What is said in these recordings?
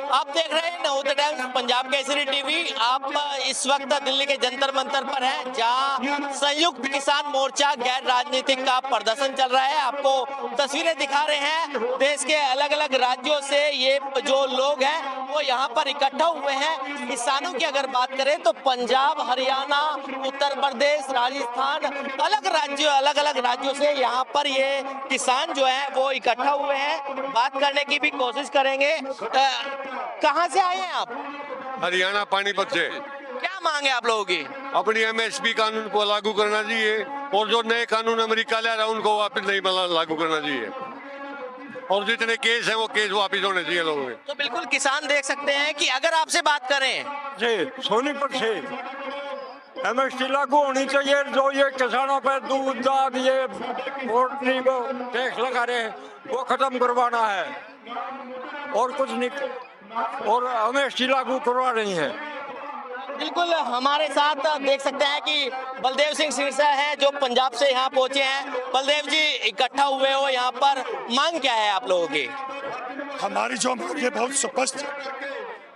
आप देख रहे हैं नवोदय टाइम्स पंजाब केसरी टीवी। आप इस वक्त दिल्ली के जंतर मंतर पर हैं, जहां संयुक्त किसान मोर्चा गैर राजनीतिक का प्रदर्शन चल रहा है। आपको तस्वीरें दिखा रहे हैं देश के अलग अलग राज्यों से। ये जो लोग हैं वो यहाँ पर इकट्ठा हुए हैं। किसानों की अगर बात करें तो पंजाब, हरियाणा, उत्तर प्रदेश, राजस्थान, अलग अलग राज्यों से यहाँ पर ये किसान जो है वो इकट्ठा हुए हैं। बात करने की भी कोशिश करेंगे। कहाँ से आए हैं आप? हरियाणा पानीपत से। क्या मांग है आप लोगों की? अपनी एमएसपी कानून को लागू करना चाहिए और जो नए कानून अमेरिका ला रहा है उनको वापस नहीं लागू करना चाहिए, और जितने केस हैं वो केस वापस होने चाहिए लोगों के। तो बिल्कुल किसान देख सकते हैं कि अगर आपसे बात करें जी, सोनीपत से एमएसपी लागू होनी चाहिए। जो ये किसानों पर दूध, दाद, ये पोल्ट्री को टैक्स लगा रहे हैं वो खत्म करवाना है, और कुछ नहीं, और एमएसपी लागू करवा रही है। बिल्कुल हमारे साथ देख सकते हैं कि बलदेव सिंह सिरसा है जो पंजाब से यहाँ पहुंचे हैं। बलदेव जी, इकट्ठा हुए हो यहाँ पर, मांग क्या है आप लोगों की? हमारी जो मांगे बहुत स्पष्ट।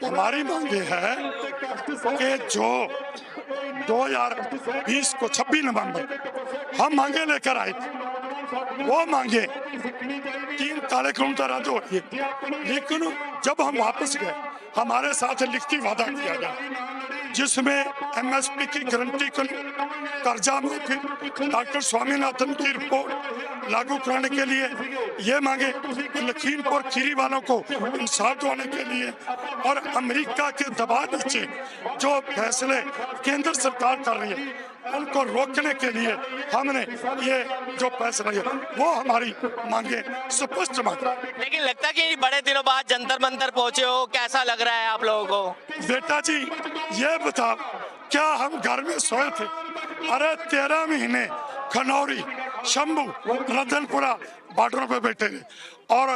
हमारी मांगे है कि जो 2020 को 26 नवंबर हम मांगे लेकर आए थे, वो मांगे 3 काले कानून तो रद्द हो गए, लेकिन जब हम वापस गए हमारे साथ लिखती वादा किया गया जिसमें एमएसपी की गारंटी, कर्जा माफी, डॉक्टर स्वामीनाथन की रिपोर्ट लागू कराने के लिए ये मांगे, लखीमपुर खीरी वालों को इंसाफ दिलाने के लिए, और अमेरिका के दबाव नीचे जो फैसले केंद्र सरकार कर रही है उनको रोकने के लिए हमने ये जो फैसला लिया वो हमारी मांगे स्पष्ट मांगे। लेकिन लगता है कि बड़े दिनों बाद जंतर मंतर पहुंचे हो, कैसा लग रहा है आप लोगों को? बेटा जी ये बताओ, क्या हम घर में सोए थे? अरे 13 महीने खनौरी, शंभू, रतनपुरा बॉर्डरों पे बैठे थे, और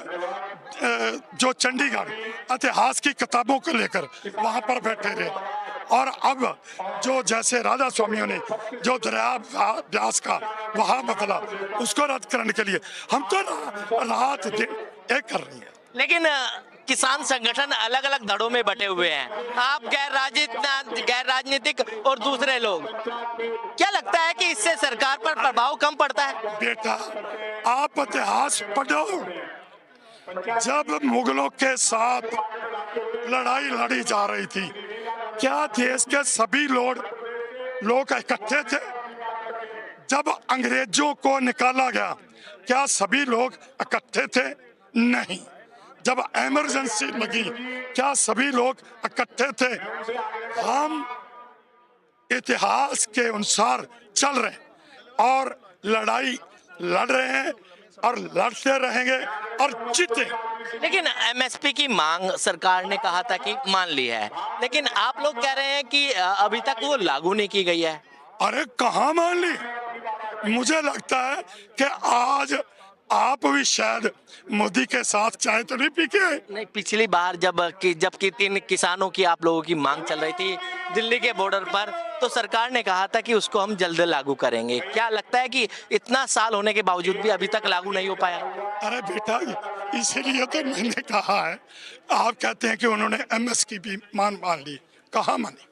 जो चंडीगढ़ इतिहास की किताबों को लेकर वहां पर बैठे थे, और अब जो जैसे राधा स्वामियों ने जो दरिया व्यास का वहां बदला उसको रद्द करने के लिए हम तो रात दिन एक कर रही है। लेकिन किसान संगठन अलग अलग धड़ों में बटे हुए हैं। आप गैर राजनीतिक और दूसरे लोग, क्या लगता है कि इससे सरकार पर प्रभाव कम पड़ता है? बेटा आप इतिहास पढ़ो, जब मुगलों के साथ लड़ाई लड़ी जा रही थी क्या देश के सभी लोग इकट्ठे थे? जब अंग्रेजों को निकाला गया क्या सभी लोग इकट्ठे थे? नहीं। जब इमरजेंसी लगी क्या सभी लोग इकट्ठे थे? हम इतिहास के अनुसार चल रहे हैं और लड़ाई लड़ रहे हैं और लड़ते रहेंगे और जीते। लेकिन एमएसपी की मांग सरकार ने कहा था कि मान ली है, लेकिन आप लोग कह रहे हैं कि अभी तक वो लागू नहीं की गई है। अरे कहाँ मान ली? मुझे लगता है कि आज आप भी शायद मोदी के साथ चाय तो नहीं पी के आए। नहीं, पिछली बार जबकि 3 किसानों की आप लोगों की मांग चल रही थी दिल्ली के बॉर्डर पर, तो सरकार ने कहा था कि उसको हम जल्द लागू करेंगे। क्या लगता है कि इतना साल होने के बावजूद भी अभी तक लागू नहीं हो पाया? अरे बेटा इसीलिए तो मैंने कहा है, आप कहते हैं कि उन्होंने एमएस की भी मान ली, कहाँ मानी?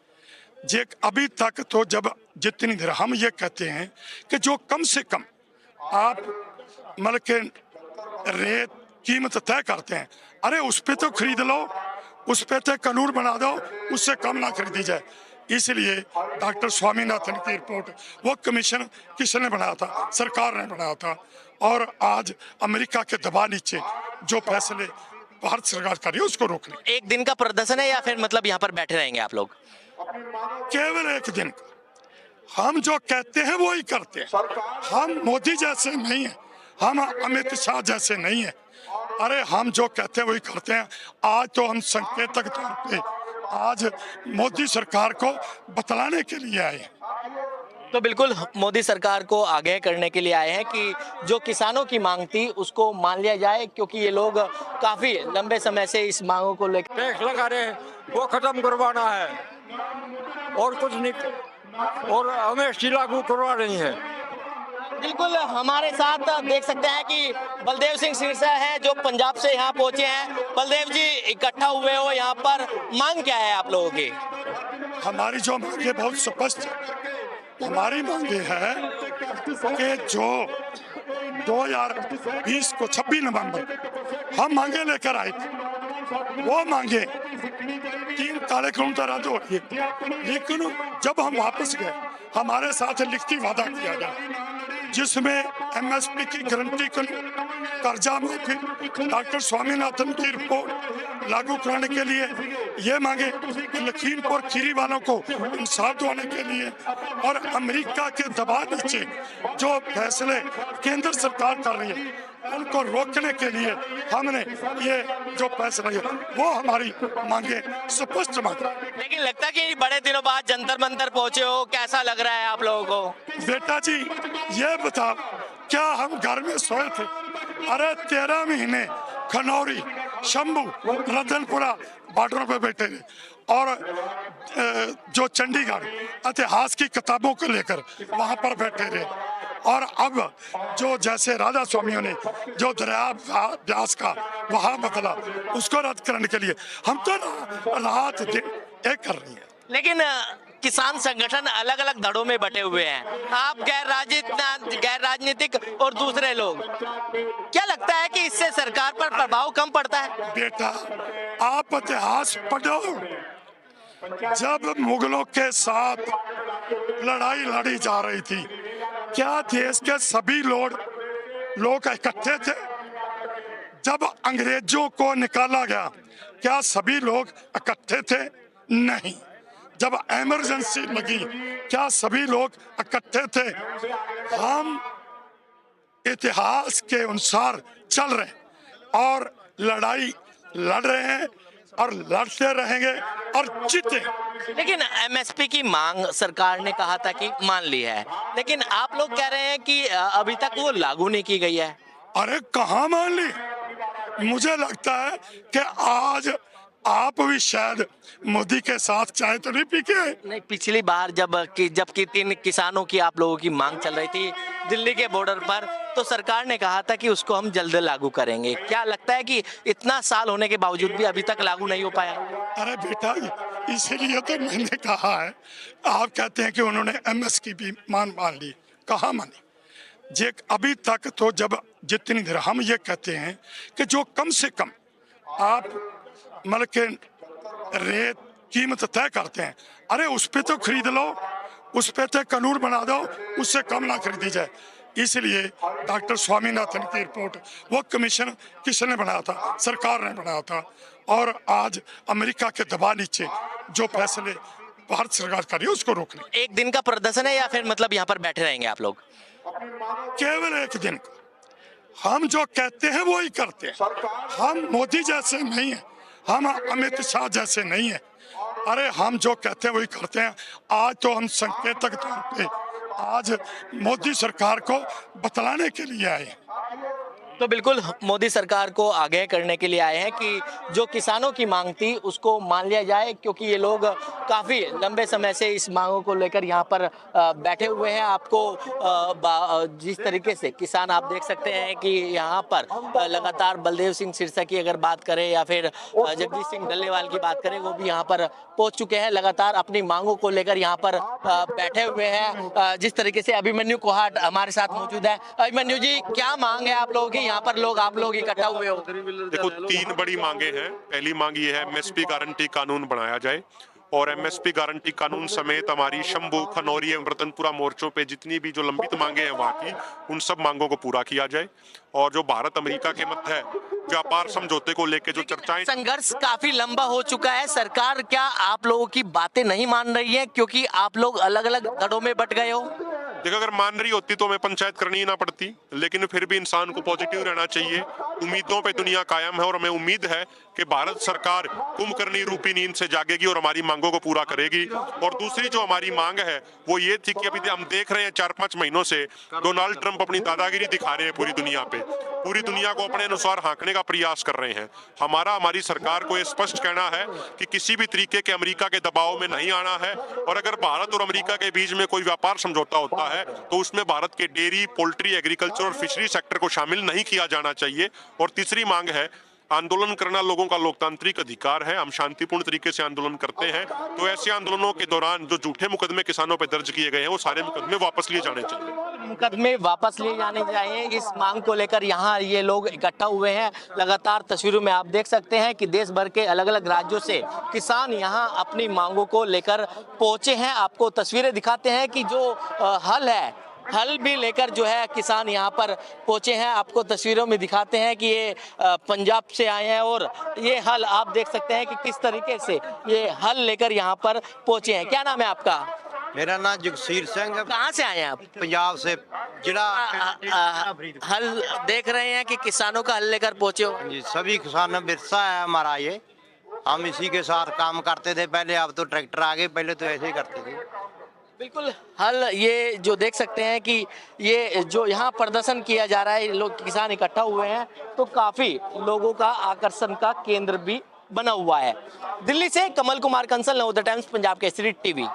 जे अभी तक तो जब जितनी देर हम ये कहते हैं कि जो कम से कम आप मतलब के रेट कीमत तय करते हैं, अरे उस पे तो खरीद लो, उस पे तो कानून बना दो, उससे कम ना खरीदी जाए। इसलिए डॉक्टर स्वामीनाथन की रिपोर्ट वो कमीशन किसने बनाया था? सरकार ने बनाया था, और आज अमेरिका के दबाव नीचे जो फैसले भारत सरकार कर रही है उसको रोक ले। एक दिन का प्रदर्शन है या फिर मतलब यहाँ पर बैठे रहेंगे आप लोग? केवल एक दिन का। हम जो कहते हैं वो ही करते हैं। हम मोदी जैसे नहीं है, हम अमित शाह जैसे नहीं है। अरे हम जो कहते हैं वही करते हैं। आज तो हम संकेतक तौर पे आज मोदी सरकार को बतलाने के लिए आए हैं। तो बिल्कुल मोदी सरकार को आगाह करने के लिए आए हैं कि जो किसानों की मांग थी उसको मान लिया जाए, क्योंकि ये लोग काफी लंबे समय से इस मांगों को लेकर टैक्स लगा रहे हैं वो खत्म करवाना है, और कुछ नहीं, और एमएसपी लागू करवा रही है। बिल्कुल हमारे साथ देख सकते हैं कि बलदेव सिंह सिरसा है जो पंजाब से यहाँ पहुंचे हैं। बलदेव जी, इकट्ठा हुए हो यहाँ पर, मांग क्या है आप लोगों की? हमारी जो मांगे बहुत स्पष्ट है। हमारी मांगे है कि जो 2020 को 26 नवंबर हम मांगे लेकर आए थे, वो मांगे 3 काले कानून तो रद्द हो गए, लेकिन जब हम वापस गए हमारे साथ लिखती वादा किया गया जिसमें एमएसपी की गारंटी कानून, कर्जा माफी, डॉक्टर स्वामीनाथन की रिपोर्ट लागू कराने के लिए ये मांगे, लखीमपुर खीरी वालों को इंसाफ दिलाने के लिए और अमेरिका के दबाव नीचे जो फैसले केंद्र सरकार कर रही है उनको रोकने के लिए हमने ये जो फैसला है वो हमारी मांगे स्पष्ट मांगे। लेकिन लगता कि बड़े दिनों बाद जंतर मंतर पहुंचे हो, कैसा लग रहा है आप लोगों को? बेटा जी ये बताओ, क्या हम घर में सोए थे? अरे 13 महीने खनौरी, शंभू, रतनपुरा बॉर्डरों पे बैठे थे और जो चंडीगढ़ इतिहास की किताबों को लेकर वहां पर बैठे थे। और अब जो जैसे राधा स्वामियों ने जो दरिया व्यास का वहां बदला उसको रद्द करने के लिए हम तो रात दिन एक कर रही है। लेकिन किसान संगठन अलग अलग धड़ों में बटे हुए हैं, आप गैर राजनीतिक और दूसरे लोग, क्या लगता है कि इससे सरकार पर प्रभाव कम पड़ता है? बेटा आप इतिहास पढ़ो, जब मुगलों के साथ लड़ाई लड़ी जा रही थी क्या देश के सभी लोग इकट्ठे थे? जब अंग्रेजों को निकाला गया क्या सभी लोग इकट्ठे थे? नहीं। जब इमरजेंसी लगी क्या सभी लोग इकट्ठे थे? हम इतिहास के अनुसार चल रहे हैं और लड़ाई लड़ रहे हैं और लड़ते रहेंगे और जीते। लेकिन एमएसपी की मांग सरकार ने कहा था कि मान ली है, लेकिन आप लोग कह रहे हैं कि अभी तक वो लागू नहीं की गई है। अरे कहाँ मान ली? मुझे लगता है कि आज आप भी शायद मोदी के साथ चाय तो नहीं पी के? नहीं, पिछली बार जबकि 3 किसानों की आप लोगों की मांग चल रही थी दिल्ली के बॉर्डर पर, तो सरकार ने कहा था कि उसको हम जल्द लागू करेंगे। क्या लगता है कि इतना साल होने के बावजूद भी अभी तक लागू नहीं हो पाया? अरे बेटा इसीलिए तो मैंने कहा है, आप कहते हैं कि उन्होंने एमएस की भी मान ली, कहाँ मानी? जे अभी तक तो जब जितनी देर हम ये कहते हैं कि जो कम से कम आप मतलब के रेट कीमत तय करते हैं, अरे उस पे तो खरीद लो, उस पे तो कानून बना दो, उससे कम ना खरीदी जाए। इसलिए डॉक्टर स्वामीनाथन की रिपोर्ट वो कमीशन किसने बनाया था? सरकार ने बनाया था। और आज अमेरिका के दबाव नीचे जो फैसले भारत सरकार कर रही है उसको रोकने। एक दिन का प्रदर्शन है या फिर मतलब यहाँ पर बैठे रहेंगे आप लोग? केवल एक दिन का। हम जो कहते हैं वो ही करते हैं। हम मोदी जैसे नहीं है, हम अमित शाह जैसे नहीं है। अरे हम जो कहते हैं वही करते हैं। आज तो हम संकेतक तौर पे आज मोदी सरकार को बतलाने के लिए आए हैं। तो बिल्कुल मोदी सरकार को आगाह करने के लिए आए हैं कि जो किसानों की मांग थी उसको मान लिया जाए, क्योंकि ये लोग काफ़ी लंबे समय से इस मांगों को लेकर यहाँ पर बैठे हुए हैं। आपको जिस तरीके से किसान आप देख सकते हैं कि यहाँ पर लगातार बलदेव सिंह सिरसा की अगर बात करें या फिर जगदीश सिंह डल्लेवाल की बात करें, वो भी यहाँ पर पहुँच चुके हैं, लगातार अपनी मांगों को लेकर यहाँ पर बैठे हुए हैं। जिस तरीके से अभिमन्यु कोहाट हमारे साथ मौजूद है। अभिमन्यु जी, क्या मांग है आप लोगों की? यहाँ पर आप लोग इकट्ठा हुए हो? देखो 3 बड़ी मांगे हैं। पहली मांग ये है एमएसपी गारंटी कानून बनाया जाए और एमएसपी गारंटी कानून समेत हमारी शंभू, खनौरी एवं रतनपुरा मोर्चों पे जितनी भी जो लंबित मांगे हैं वहाँ की, उन सब मांगों को पूरा किया जाए। और जो भारत अमेरिका के मध्य है व्यापार समझौते को लेकर जो चर्चाएं, संघर्ष काफी लंबा हो चुका है, सरकार क्या आप लोगों की बातें नहीं मान रही है क्योंकि आप लोग अलग अलग धड़ों में बट गए हो? देखो अगर मान रही होती तो हमें पंचायत करनी ही ना पड़ती, लेकिन फिर भी इंसान को पॉजिटिव रहना चाहिए। उम्मीदों पे दुनिया कायम है और हमें उम्मीद है कि भारत सरकार कुंभकर्णी रूपी नींद से जागेगी और हमारी मांगों को पूरा करेगी। और दूसरी जो हमारी मांग है वो ये थी कि अभी हम देख रहे हैं 4-5 महीनों से डोनाल्ड ट्रंप अपनी दादागिरी दिखा रहे हैं पूरी दुनिया पे, पूरी दुनिया को अपने अनुसार हाँकने का प्रयास कर रहे हैं। हमारी सरकार को ये स्पष्ट कहना है कि किसी भी तरीके के अमेरिका के दबाव में नहीं आना है और अगर भारत और अमेरिका के बीच में कोई व्यापार समझौता होता है है तो उसमें भारत के डेयरी, पोल्ट्री, एग्रीकल्चर और फिशरी सेक्टर को शामिल नहीं किया जाना चाहिए। और तीसरी मांग है, आंदोलन करना लोगों का लोकतांत्रिक अधिकार है, हम शांतिपूर्ण तरीके से आंदोलन करते हैं, तो ऐसे आंदोलनों के दौरान जो झूठे मुकदमे किसानों पर दर्ज किए गए हैं वो सारे मुकदमे वापस लिए जाने चाहिए। मुकदमे वापस लिए जाने चाहिए, इस मांग को लेकर यहाँ ये लोग इकट्ठा हुए हैं। लगातार तस्वीरों में आप देख सकते हैं कि देश भर के अलग अलग राज्यों से किसान यहाँ अपनी मांगों को लेकर पहुंचे हैं। आपको तस्वीरें दिखाते हैं कि जो हल है, हल भी लेकर जो है किसान यहाँ पर पहुंचे हैं। आपको तस्वीरों में दिखाते हैं कि ये पंजाब से आए हैं और ये हल आप देख सकते हैं कि किस तरीके से ये हल लेकर यहाँ पर पहुंचे हैं। क्या नाम है आपका? मेरा नाम जगसीर सिंह है, कहाँ से आए हैं आप? पंजाब से, जिला हल देख रहे हैं कि किसानों का हल लेकर पहुंचे हो। जी। सभी किसान विरसा है हमारा ये, हम इसी के साथ काम करते थे पहले, अब तो ट्रैक्टर आ गए, पहले तो ऐसे ही करते थे। बिल्कुल हल, ये जो देख सकते हैं कि ये जो यहाँ प्रदर्शन किया जा रहा है, लोग किसान इकट्ठा हुए हैं, तो काफी लोगों का आकर्षण का केंद्र भी बना हुआ है। दिल्ली से कमल कुमार कंसल, नवोदय टाइम्स, पंजाब केसरी टीवी।